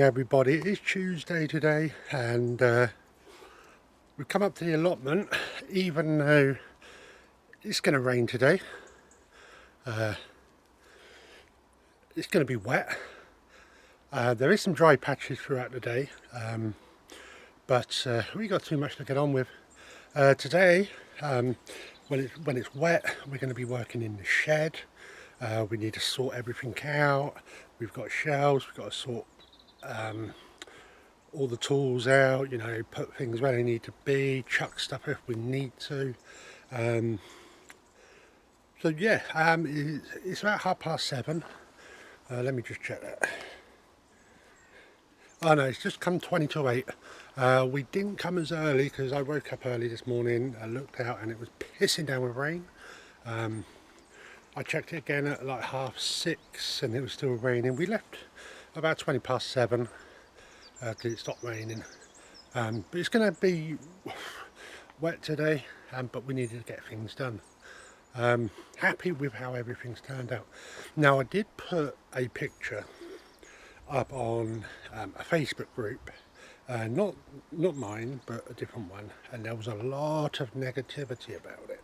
everybody. It is Tuesday today, and we've come up to the allotment even though it's going to rain today. It's going to be wet. There is some dry patches throughout the day, but we got too much to get on with. Today, when it's wet, we're going to be working in the shed. We need to sort everything out. We've got shelves, we've got to sort all the tools out, you know, put things where they need to be, chuck stuff if we need to. So yeah, it's about 7:30. Let me just check that. Oh no, it's just come 20 to 8. We didn't come as early because I woke up early this morning. I looked out and it was pissing down with rain. I checked it again at like 6:30 and it was still raining. We left about 7:20 till it stopped raining. But it's going to be wet today, but we needed to get things done. Happy with how everything's turned out. Now I did put a picture up on a Facebook group, not mine but a different one, and there was a lot of negativity about it.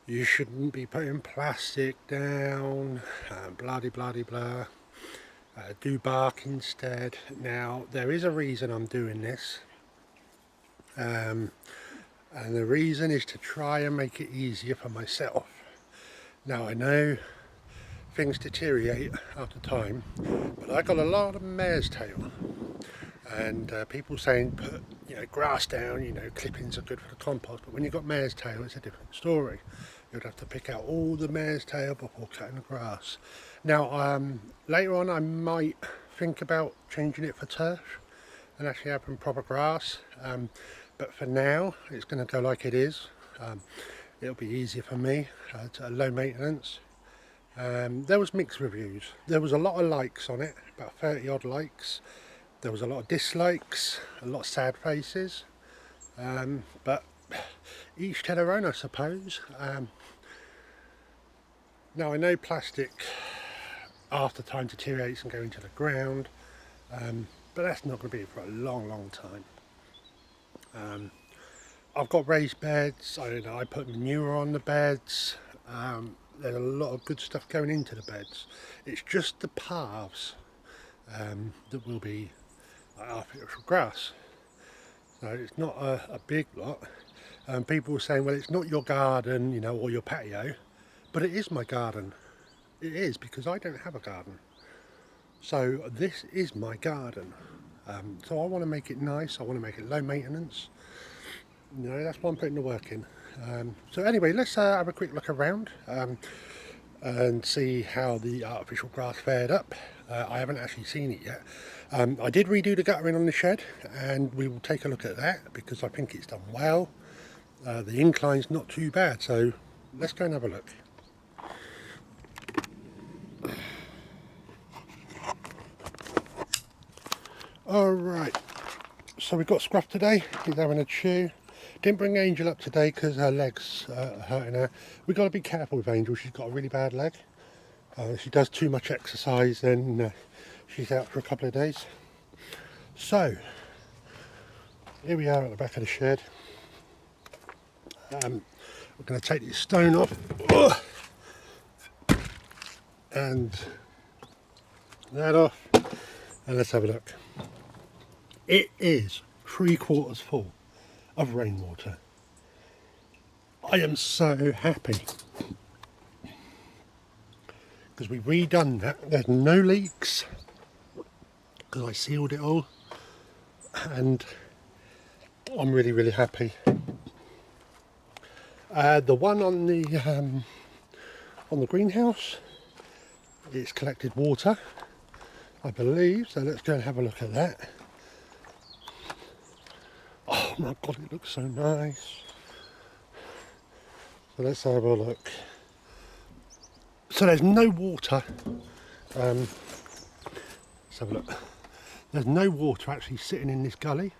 You shouldn't be putting plastic down, blah de blah de blah. Do bark instead. Now there is a reason I'm doing this, and the reason is to try and make it easier for myself. Now I know things deteriorate after time, but I got a lot of mare's tail, and people saying put grass down, clippings are good for the compost, but when you've got mare's tail it's a different story. You'd have to pick out all the mare's tail before cutting the grass. Now later on I might think about changing it for turf and actually having proper grass, but for now it's going to go like it is. It'll be easier for me, low maintenance. There was mixed reviews. There was a lot of likes on it, about 30 odd likes. There was a lot of dislikes, a lot of sad faces, but each to their own, I suppose. Now I know plastic after time deteriorates and go into the ground, but that's not going to be for a long time. I've got raised beds. I put manure on the beds. There's a lot of good stuff going into the beds. It's just the paths that will be artificial grass. So it's not a big lot. People were saying, well, it's not your garden, or your patio, but it is my garden. It is, because I don't have a garden. So this is my garden. So I want to make it nice. I want to make it low maintenance. That's why I'm putting the work in. So anyway, let's have a quick look around and see how the artificial grass fared up. I haven't actually seen it yet. I did redo the guttering on the shed, and we will take a look at that because I think it's done well. The incline's not too bad, so let's go and have a look. Alright, so we've got Scruff today. He's having a chew. Didn't bring Angel up today because her legs are hurting her. We've got to be careful with Angel. She's got a really bad leg. She does too much exercise, then she's out for a couple of days. So here we are at the back of the shed. We're going to take this stone off and that off, and let's have a look. It is 3/4 full of rainwater. I am so happy because we've redone that. There's no leaks because I sealed it all, and I'm really happy. The one on the greenhouse, it's collected water, I believe, so let's go and have a look at that. Oh my god, it looks so nice. So let's have a look. So there's no water. Let's have a look. There's no water actually sitting in this gully.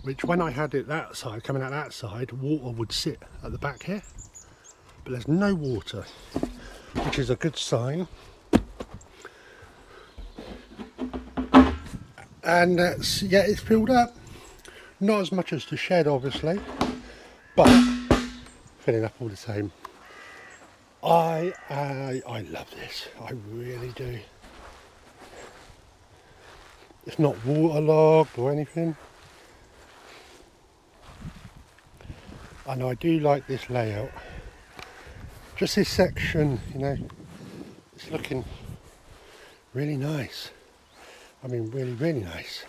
Which when I had it that side, coming out that side, water would sit at the back here. But there's no water, which is a good sign. and that's, yeah, it's filled up. Not as much as the shed obviously, but filling up all the same. I love this, I really do. It's not waterlogged or anything. And I do like this layout. Just this section, you know, it's looking really nice. I mean, really, really nice.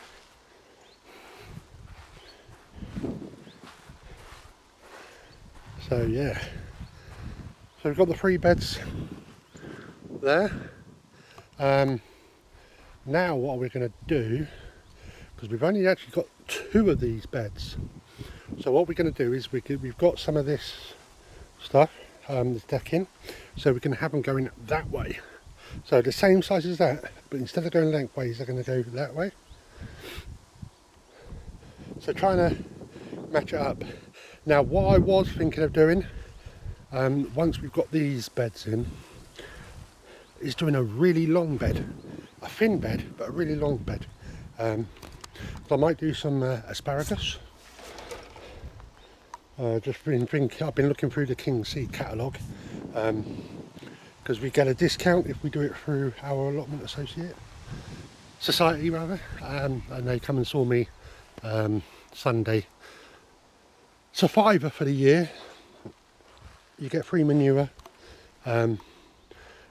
So yeah. So we've got the 3 beds there. Now what we're going to do, because we've only actually got 2 of these beds. So what we're going to do is we've got some of this stuff, this decking, so we can have them going that way. So the same size as that, but instead of going lengthways, they're going to go that way. So trying to match it up. Now what I was thinking of doing, once we've got these beds in, is doing a really long bed. A thin bed, but a really long bed. So I might do some asparagus. Just been thinking, I've been looking through the King Seed catalogue, because we get a discount if we do it through our allotment society rather, and they come and saw me Sunday. It's a £5 for the year. You get free manure, and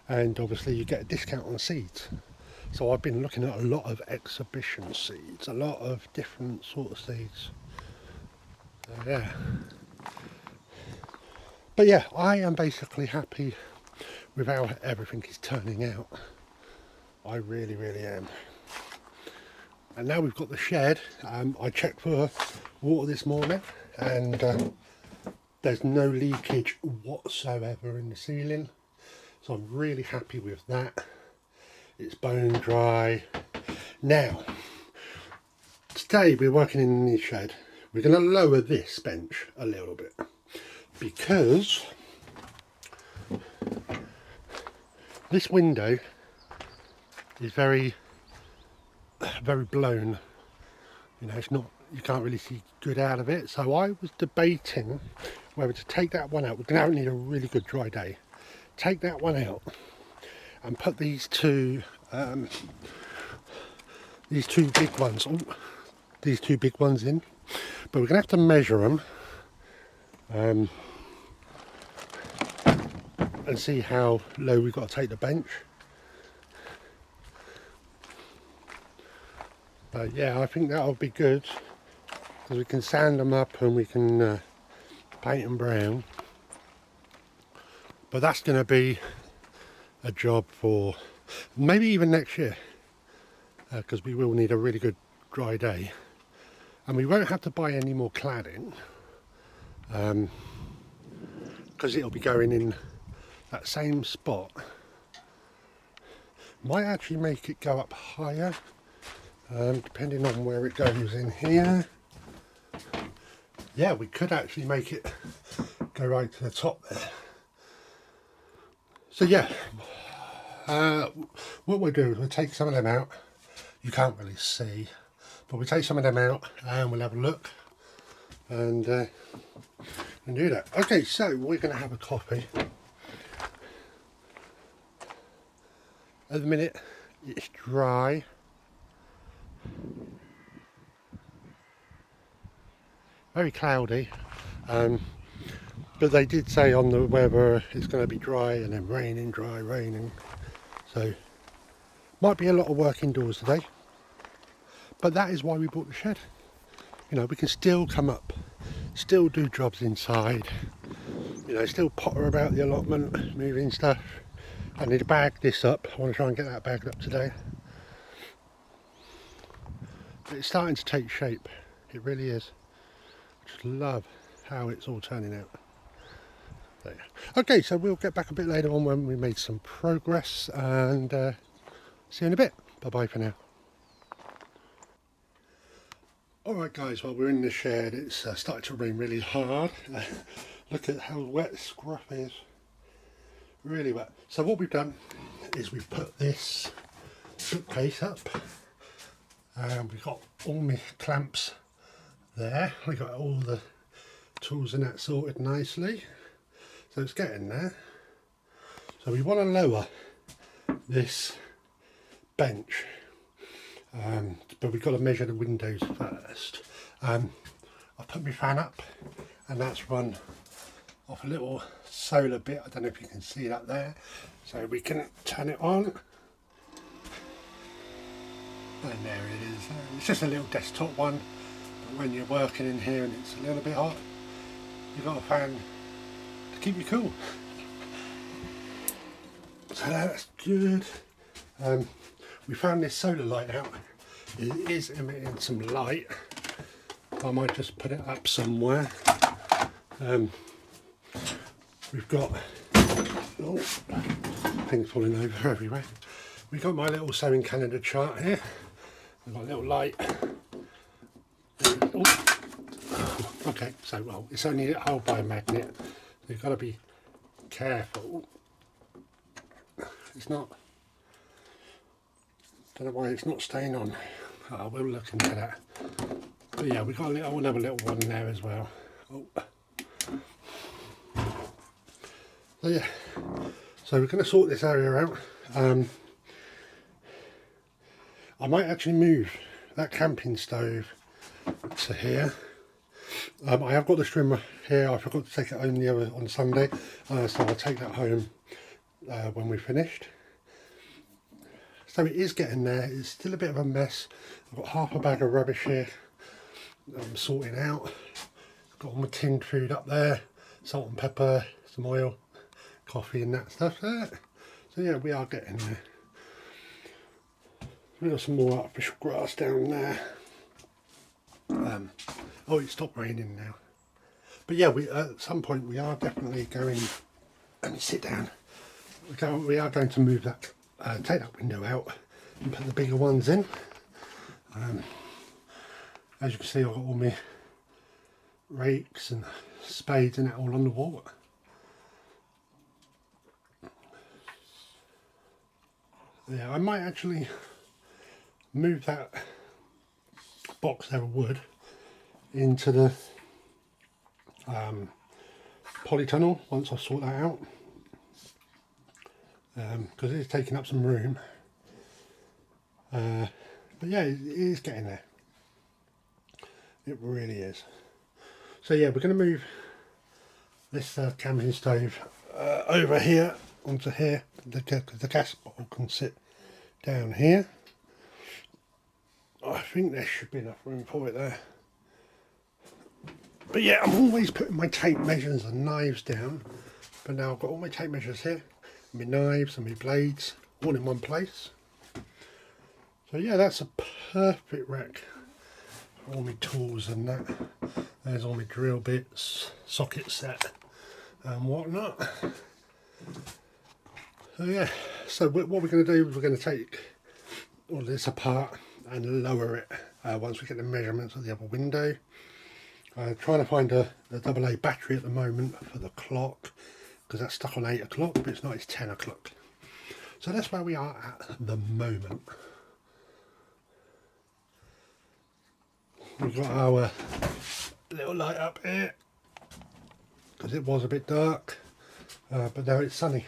obviously you get a discount on seeds. So I've been looking at a lot of exhibition seeds, a lot of different sort of seeds. Yeah. But yeah, I am basically happy with how everything is turning out. I really, really am. And now we've got the shed. I checked for water this morning, and there's no leakage whatsoever in the ceiling. So I'm really happy with that. It's bone dry. Now, today we're working in the shed. We're going to lower this bench a little bit because this window is very blown. You know, it's not, you can't really see good out of it. So I was debating whether to take that one out. We're going to need a really good dry day. Take that one out and put these two big ones in, but we're gonna have to measure them and see how low we've got to take the bench. But yeah, I think that'll be good because we can sand them up and we can paint them brown. But that's going to be a job for maybe even next year, because we will need a really good dry day, and we won't have to buy any more cladding because it'll be going in that same spot. Might actually make it go up higher, depending on where it goes in here. Yeah, we could actually make it go right to the top there. So yeah, what we'll do is we'll take some of them out. You can't really see, but we'll take some of them out and we'll have a look and do that. Okay, so we're going to have a coffee. At the minute it's dry. Very cloudy, but they did say on the weather it's going to be dry and then raining, dry, raining. So might be a lot of work indoors today, but that is why we bought the shed. You know, we can still come up, still do jobs inside, you know, still potter about the allotment, moving stuff. I need to bag this up. I want to try and get that bagged up today. But it's starting to take shape. It really is. I just love how it's all turning out. There. Okay, so we'll get back a bit later on when we made some progress, and see you in a bit. Bye bye for now. Alright guys, well, we're in the shed. It's started to rain really hard. Look at how wet scruff is. Really wet. So what we've done is we've put this suitcase up, We've got all my clamps there. We've got all the tools and that sorted nicely. So it's getting there. So we want to lower this bench, but we've got to measure the windows first. I've put my fan up and that's run off a little solar bit. I don't know if you can see that there. So we can turn it on. And there it is. It's just a little desktop one, but when you're working in here and it's a little bit hot, you've got a fan to keep you cool. So that's good. We found this solar light out. It is emitting some light. I might just put it up somewhere. We've got things falling over everywhere. We've got my little sewing calendar chart here. We've got a little light. Okay, so well, it's only held by a magnet. So you've got to be careful. It's not. Don't know why it's not staying on. Oh, we'll look into that. But yeah, we've got a little, another little one there as well. Oh. So yeah, so we're going to sort this area out. I might actually move that camping stove to here. I have got the trimmer here. I forgot to take it home on Sunday, so I'll take that home when we're finished. So it is getting there. It's still a bit of a mess. I've got half a bag of rubbish here I'm sorting out. I've got all my tinned food up there, salt and pepper, some oil, coffee and that stuff there. So yeah, we are getting there. We've got some more artificial grass down there. Oh, it stopped raining now. But yeah, at some point we are definitely going. Let me sit down. We are going to move that, take that window out and put the bigger ones in. As you can see, I've got all my rakes and spades and that all on the wall. Yeah, I might actually move that box there of wood into the polytunnel once I sort that out, because it's taking up some room. But yeah, it is getting there. It really is. So yeah, we're going to move this camping stove over here onto here. The gas bottle can sit down here. I think there should be enough room for it there. But yeah, I'm always putting my tape measures and knives down. But now I've got all my tape measures here, my knives and my blades all in one place. So yeah, that's a perfect rack. All my tools and that. There's all my drill bits, socket set and whatnot. So yeah, so what we're going to do is we're going to take all this apart and lower it once we get the measurements of the other window. Trying to find a AA battery at the moment for the clock, because that's stuck on 8 o'clock, but it's not, it's 10 o'clock. So that's where we are at the moment. We've got our little light up here, because it was a bit dark, but now it's sunny.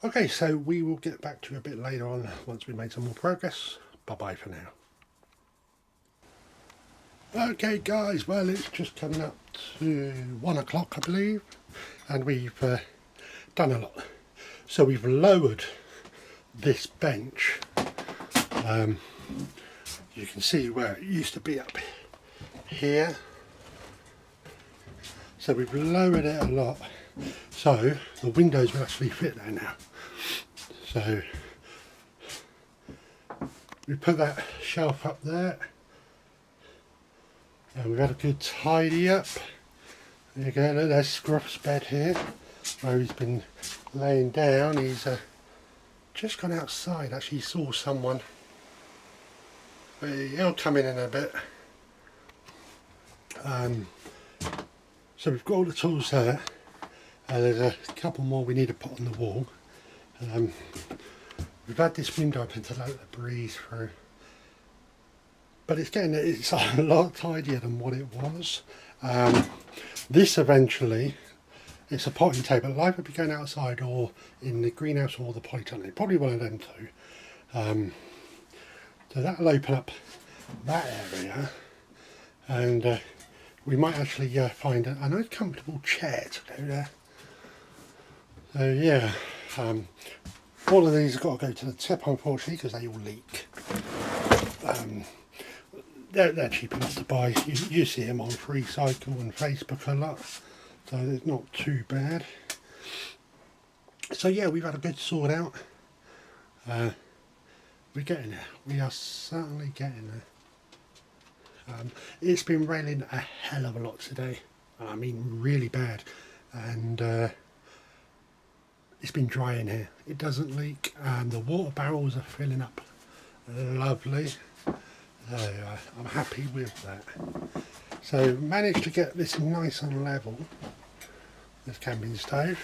Okay, so we will get back to you a bit later on once we've made some more progress. Bye bye for now. Okay guys, well it's just coming up to 1 o'clock I believe, and we've done a lot. So we've lowered this bench. You can see where it used to be up here. So we've lowered it a lot. So the windows will actually fit there now. So we put that shelf up there. And we've had a good tidy up. There you go, look, there's Scruff's bed here, where he's been laying down. He's just gone outside, actually saw someone. But he'll come in a bit. So we've got all the tools there. There's a couple more we need to put on the wall. We've had this window open to let the breeze through. but it's a lot tidier than what it was. This eventually, it's a potting table. It'll either be going outside or in the greenhouse or the polytunnel. Probably one of them two. So that'll open up that area, and we might actually find a nice comfortable chair to go there. So yeah, all of these have got to go to the tip, unfortunately, because they all leak. They're cheap enough to buy. You see them on FreeCycle and Facebook a lot, so it's not too bad. So yeah, we've had a good sort out. We're getting there. We are certainly getting there. It's been raining a hell of a lot today. I mean really bad. And it's been dry in here. It doesn't leak. The water barrels are filling up lovely. I'm happy with that. So managed to get this nice and level, this camping stove.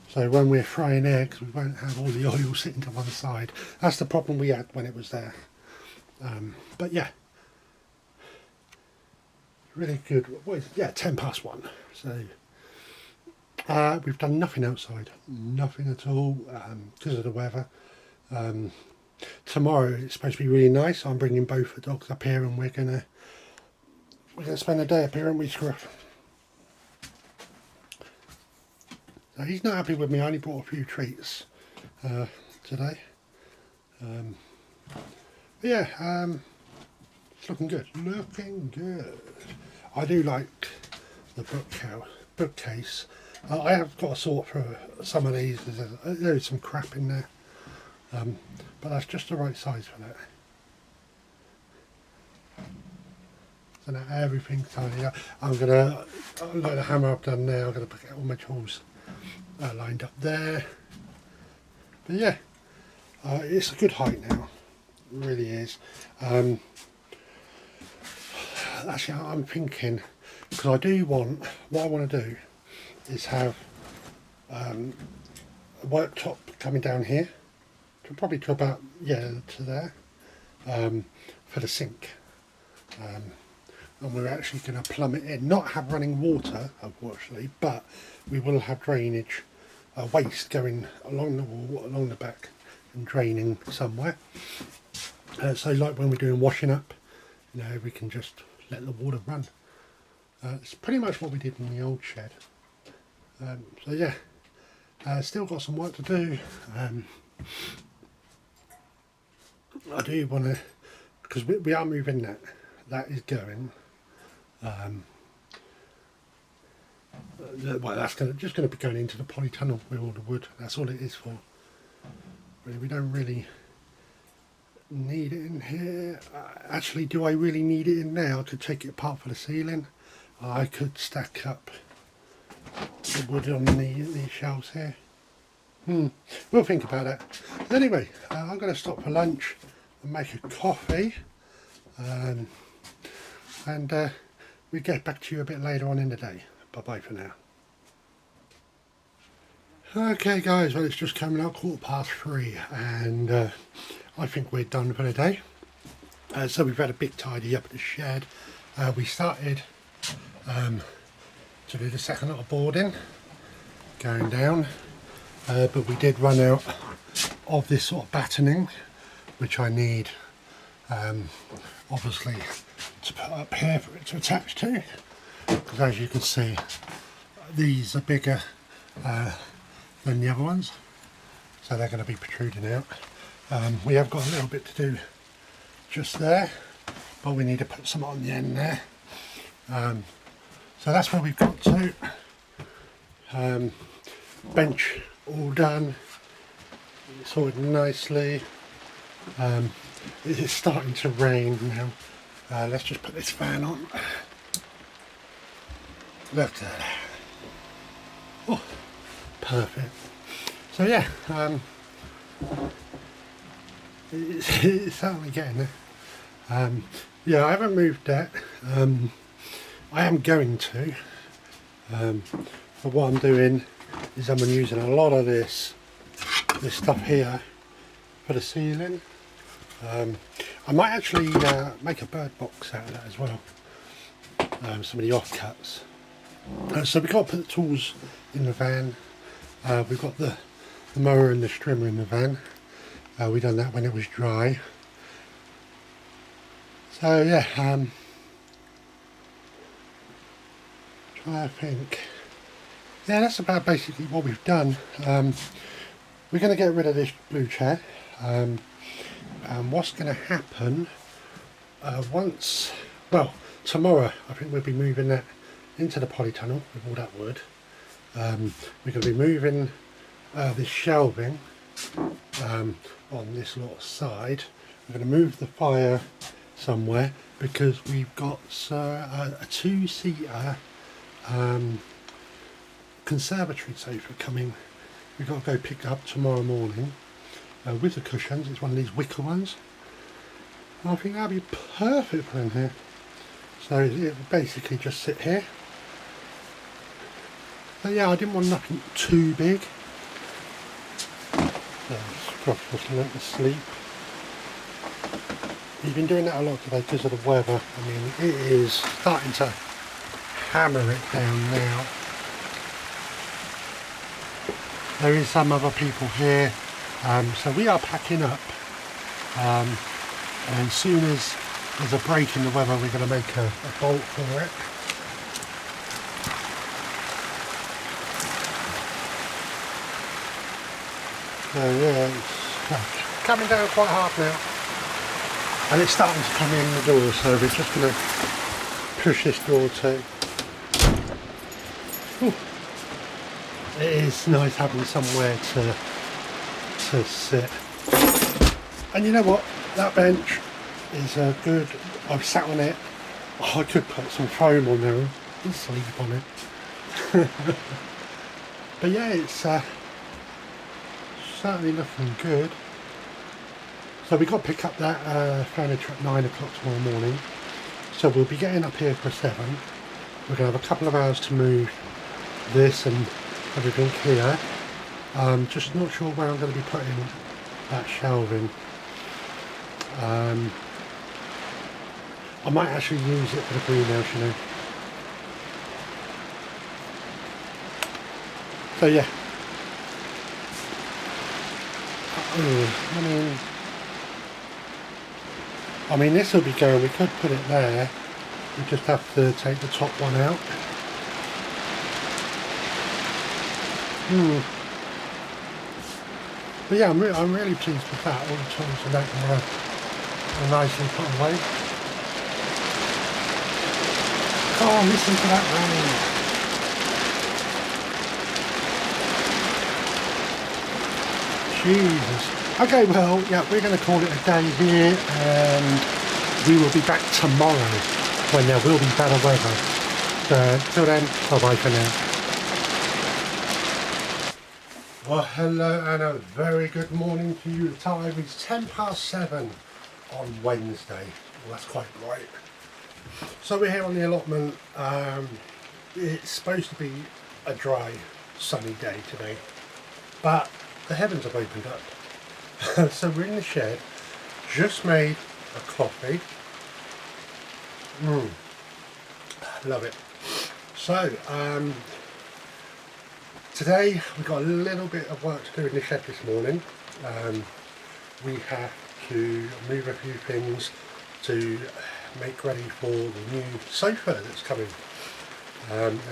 So when we're frying eggs, we won't have all the oil sitting to one side. That's the problem we had when it was there. But yeah, really good. What is it? Yeah, 1:10. So we've done nothing outside, nothing at all, because of the weather. Tomorrow it's supposed to be really nice. I'm bringing both the dogs up here, and we're gonna spend a day up here, aren't we, Scruff? So he's not happy with me. I only brought a few treats today. But yeah, it's looking good. Looking good. I do like the bookcase. I have got to sort through some of these. There's some crap in there. But that's just the right size for that. So now everything's tidy up. I'm gonna, like the hammer I've done now, I'm gonna put all my tools lined up there. But yeah, it's a good height now. It really is. Actually, I'm thinking, because I do want, what I want to do is have a worktop coming down here. Probably to about, yeah, to there, for the sink. And we're actually going to plumb it in, not have running water unfortunately, but we will have drainage, waste going along the wall, along the back and draining somewhere. So like when we're doing washing up, you know, we can just let the water run. It's pretty much what we did in the old shed. So yeah, still got some work to do. I do want to, because we are moving that is going. Well, that's just going to be going into the polytunnel with all the wood. That's all it is for. Really, we don't really need it in here. Actually, do I really need it in there? I could take it apart for the ceiling. I could stack up the wood on these shelves here. We'll think about that. Anyway, I'm going to stop for lunch and make a coffee, and we get back to you a bit later on in the day. Bye bye for now. Okay guys, well it's just coming out 3:15, and I think we're done for the day. So we've had a big tidy up at the shed. We started to do the second lot of boarding going down. But we did run out of this sort of battening, which I need obviously to put up here for it to attach to, because as you can see these are bigger than the other ones, so they're going to be protruding out. We have got a little bit to do just there, but we need to put some on the end there. So that's where we've got to. Bench all done, sorted nicely. It is starting to rain now. Let's just put this fan on. Look at that. Oh, perfect. So yeah, it's certainly getting there. Yeah, I haven't moved that. I am going to. But what I'm doing is I'm using a lot of this stuff here for the ceiling. I might actually make a bird box out of that as well. Some of the offcuts. So we've got to put the tools in the van. We've got the mower and the strimmer in the van. We done that when it was dry. So yeah, try to think. Yeah, that's about basically what we've done. We're going to get rid of this blue chair. And what's going to happen tomorrow I think we'll be moving that into the polytunnel with all that wood. We're going to be moving this shelving on this little side. We're going to move the fire somewhere because we've got a two-seater conservatory sofa coming. We've got to go pick up tomorrow morning with the cushions. It's one of these wicker ones. I think that'll be perfect for in here. So it will basically just sit here. But yeah, I didn't want nothing too big. Scruff was learnt to sleep. He's been doing that a lot today because of the weather. I mean, it is starting to hammer it down now. There is some other people here, so we are packing up. And as soon as there's a break in the weather, we're going to make a bolt for it. So yeah, it's coming down quite hard now. And it's starting to come in the door, so we're just going to push this door too. Whew. It is nice having somewhere to sit. And you know what? That bench is good. I've sat on it. Oh, I could put some foam on there and sleep on it. But yeah, it's certainly looking good. So we got to pick up that furniture at 9 o'clock tomorrow morning. So we'll be getting up here for 7. We're going to have a couple of hours to move this and everything here. Just not sure where I'm going to be putting that shelving. I might actually use it for the greenhouse, you know. So yeah. I mean this will be going, we could put it there. We just have to take the top one out. But yeah, I'm really pleased with that. All the tools and that are nicely put away. Oh, listen to that rain. Jesus. Okay, well, yeah, we're going to call it a day here, and we will be back tomorrow when there will be better weather. So, till then, bye-bye for now. Well, hello and a very good morning to you. The time is 7:10 on Wednesday. Well, that's quite bright. So we're here on the allotment. It's supposed to be a dry, sunny day today, but the heavens have opened up. So we're in the shed, just made a coffee. Love it. So, today we've got a little bit of work to do in the shed this morning. We have to move a few things to make ready for the new sofa that's coming.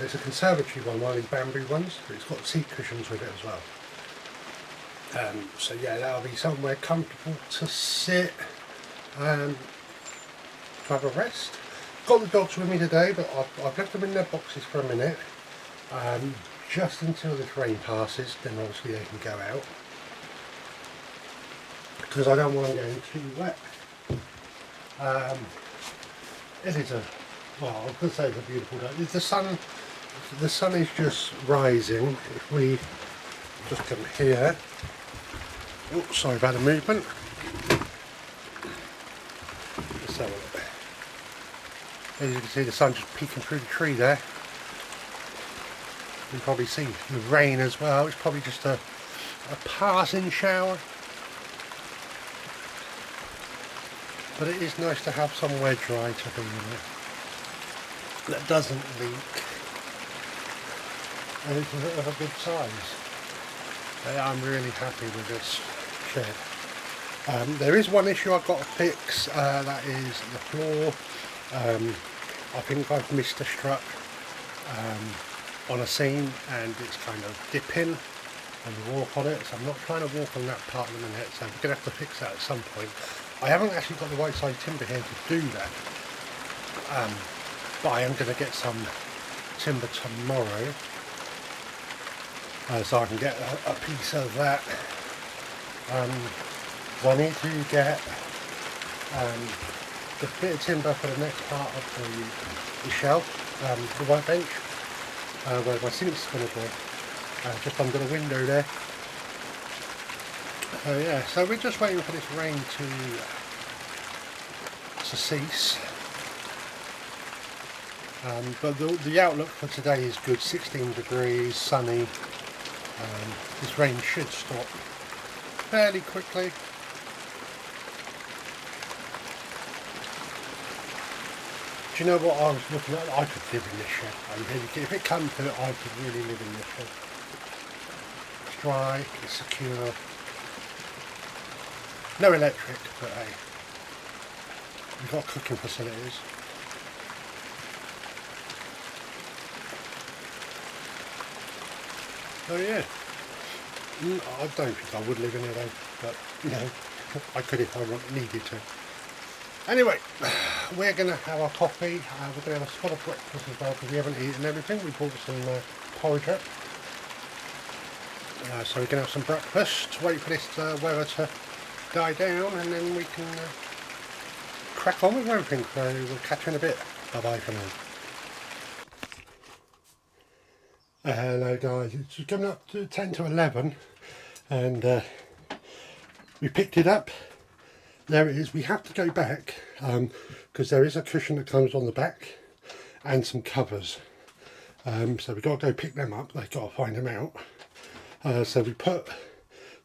It's a conservatory one of these bamboo ones, but it's got seat cushions with it as well. So yeah, that'll be somewhere comfortable to sit and to have a rest. Got the dogs with me today, but I've left them in their boxes for a minute. Just until this rain passes, then obviously they can go out, because I don't want them getting too wet. It is well, I was going to say it's a beautiful day. The sun is just rising. If we just come here, oh, sorry about the movement. Let's have a look. As you can see, the sun just peeking through the tree there. You can probably see the rain as well. It's probably just a passing shower. but it is nice to have somewhere dry to be in it that doesn't leak, and it's of a good size. I'm really happy with this shed. There is one issue I've got to fix, that is the floor. I think I've missed a strut on a seam and it's kind of dipping when you walk on it, so I'm not trying to walk on that part in a minute, so we're going to have to fix that at some point. I haven't actually got the right side timber here to do that, but I am going to get some timber tomorrow, so I can get a piece of that. I need to get the bit of timber for the next part of the shelf, the workbench, where my sink's going to go, just under the window there. So yeah, so we're just waiting for this rain to cease. But the outlook for today is good, 16 degrees, sunny. This rain should stop fairly quickly. Do you know what I was looking at? I could live in this shed. If it comes to it, I could really live in this shed. It's dry, it's secure. No electric, but hey, we've got cooking facilities. So yeah, I don't think I would live in it though, but you know, I could if I needed to. Anyway, we're going to have our coffee, we're going to have a spot of breakfast as well because we haven't eaten everything. We bought some porridge up. So we're going to have some breakfast, wait for this weather to die down and then we can crack on with everything. So we'll catch you in a bit. Bye bye for now. Hello guys, it's coming up to 10 to 11 and we picked it up. There it is. We have to go back because there is a cushion that comes on the back and some covers. So we've got to go pick them up. They've got to find them out. So we put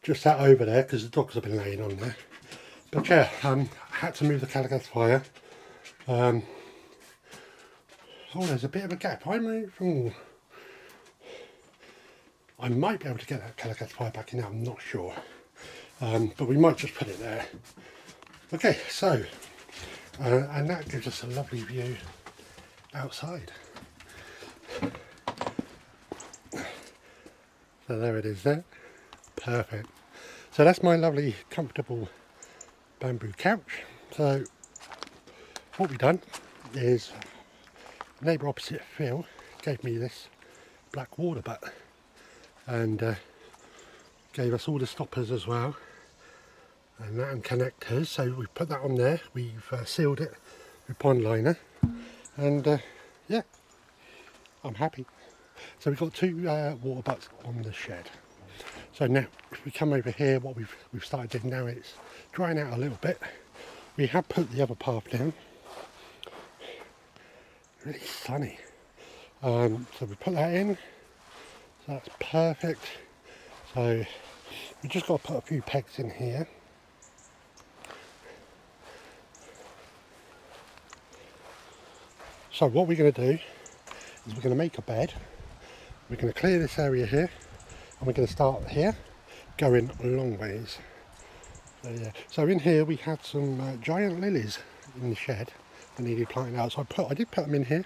just that over there because the dogs have been laying on there. But yeah, I had to move the Calagasifier. Oh, there's a bit of a gap. I might be able to get that Calagasifier back in now. I'm not sure. But we might just put it there. Okay, so, and that gives us a lovely view outside. So there it is there. Perfect. So that's my lovely, comfortable bamboo couch. So what we've done is, neighbour opposite Phil gave me this black water butt and gave us all the stoppers as well. And connectors, so we've put that on there, we've sealed it with pond liner and yeah, I'm happy. So we've got two water butts on the shed. So now if we come over here, what we've started doing now, it's drying out a little bit. We have put the other path down, really sunny, so we put that in, so that's perfect. So we just got to put a few pegs in here. So what we're going to do is we're going to make a bed, we're going to clear this area here and we're going to start here going a long ways. So, yeah. So in here we had some giant lilies in the shed that needed planting out, so I did put them in here.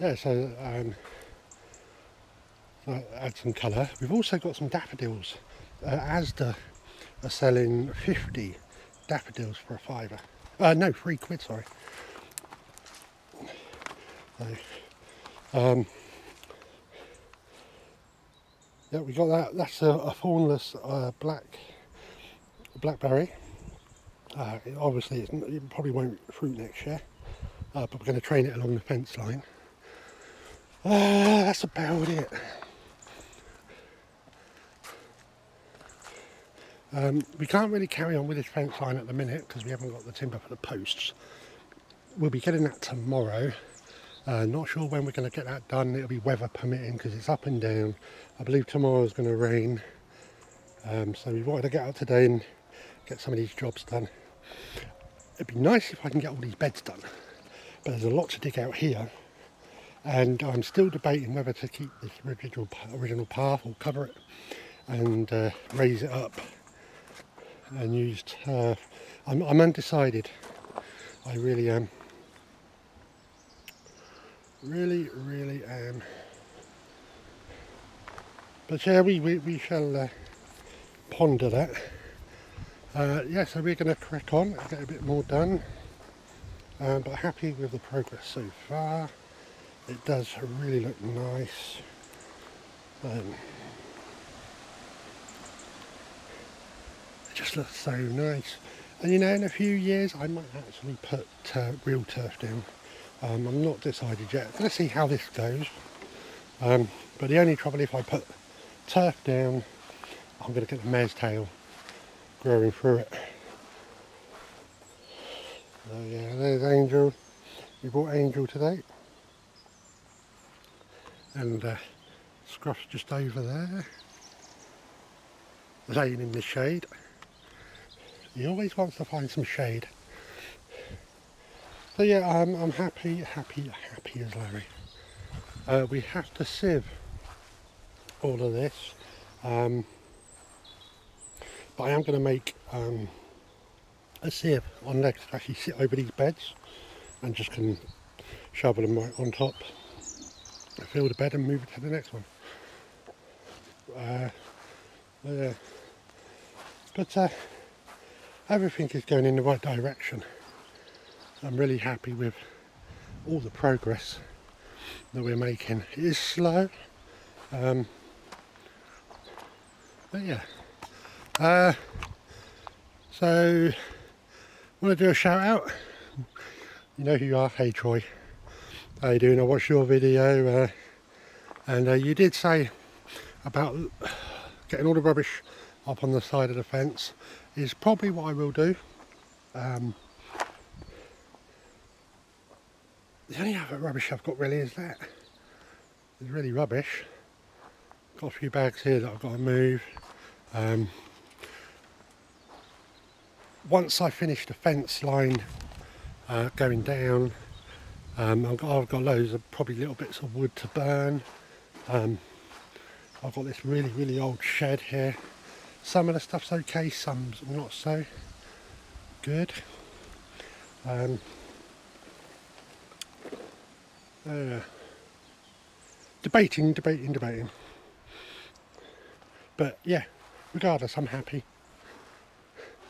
Yeah, so add some colour. We've also got some daffodils. Asda are selling 50 daffodils for £5. No, £3, sorry. So, yeah, we got that. That's a thornless blackberry. Obviously, it probably won't fruit next year, but we're going to train it along the fence line. That's about it. We can't really carry on with this fence line at the minute because we haven't got the timber for the posts. We'll be getting that tomorrow. Not sure when we're going to get that done. It'll be weather permitting because it's up and down. I believe tomorrow's going to rain. So we wanted to get out today and get some of these jobs done. It'd be nice if I can get all these beds done, but there's a lot to dig out here, and I'm still debating whether to keep this original path or cover it and raise it up and use turf. I'm undecided. I really am. Really am. But yeah, we shall ponder that. Yeah, so we're going to crack on and get a bit more done. But happy with the progress so far. It does really look nice. It just looks so nice. And you know, in a few years I might actually put real turf down. I'm not decided yet. I'm going to see how this goes. But the only trouble, if I put turf down, I'm going to get the mare's tail growing through it. So yeah, there's Angel. We brought Angel today. And Scruff's just over there, laying in the shade. He always wants to find some shade. So yeah, I'm happy as Larry. We have to sieve all of this, but I am going to make a sieve on legs to actually sit over these beds, and just can shovel them right on top, fill the bed and move it to the next one. Yeah. But everything is going in the right direction. I'm really happy with all the progress that we're making. It is slow, but yeah. So I want to do a shout out. You know who you are. Hey Troy, how you doing? I watched your video and you did say about getting all the rubbish up on the side of the fence. Is probably what I will do. The only other rubbish I've got really is that. It's really rubbish. Got a few bags here that I've got to move. Once I finish the fence line going down, I've got loads of probably little bits of wood to burn. I've got this really old shed here. Some of the stuff's okay, some's not so good. Debating. But yeah, regardless, I'm happy.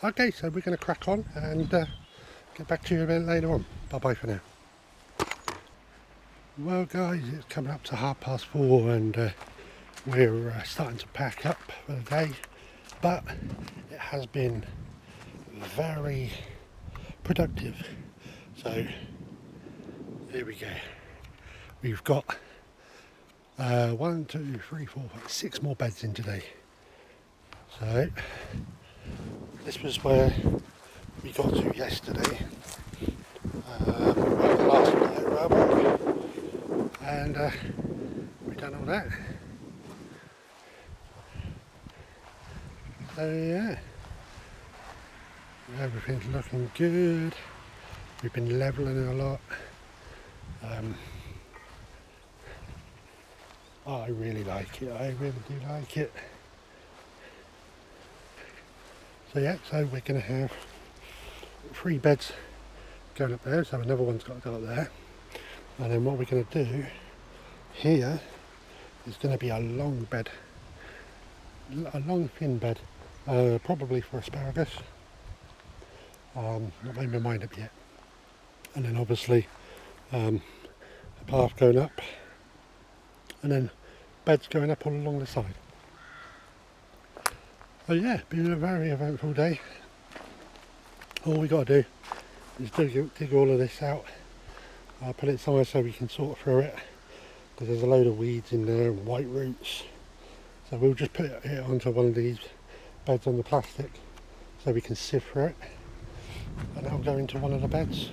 Okay, so we're going to crack on and get back to you a bit later on. Bye bye for now. Well guys, it's coming up to 4:30 and we're starting to pack up for the day. But it has been very productive. So here we go. We've got 1, 2, 3, 4, 5, 6 more beds in today. So this was where we got to yesterday. The last day rather, and we've done all that. So yeah, everything's looking good. We've been levelling a lot. I really like it. I really do like it. So yeah, so we're going to have 3 beds going up there, so another one's got to go up there. And then what we're going to do here is going to be a long bed, a long thin bed, probably for asparagus. Not made my mind up yet. And then obviously the path going up, and then beds going up all along the side. So yeah, been a very eventful day. All we got to do is dig all of this out, put it somewhere so we can sort through it, because there's a load of weeds in there and white roots. So we'll just put it onto one of these beds on the plastic so we can sift through it, and that'll go into one of the beds.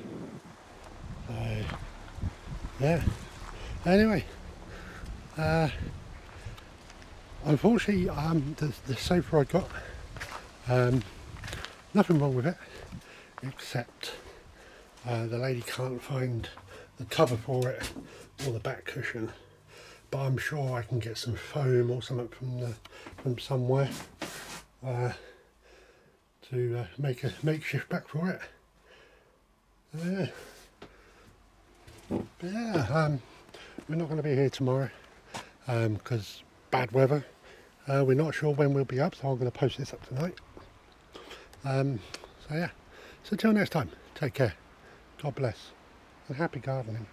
So yeah, anyway, unfortunately the sofa I got Nothing wrong with it, except the lady can't find the cover for it or the back cushion. But I'm sure I can get some foam or something from somewhere to make a makeshift back for it. Yeah, we're not going to be here tomorrow because bad weather. We're not sure when we'll be up, so I'm going to post this up tonight. So yeah, so till next time, take care, God bless, and happy gardening.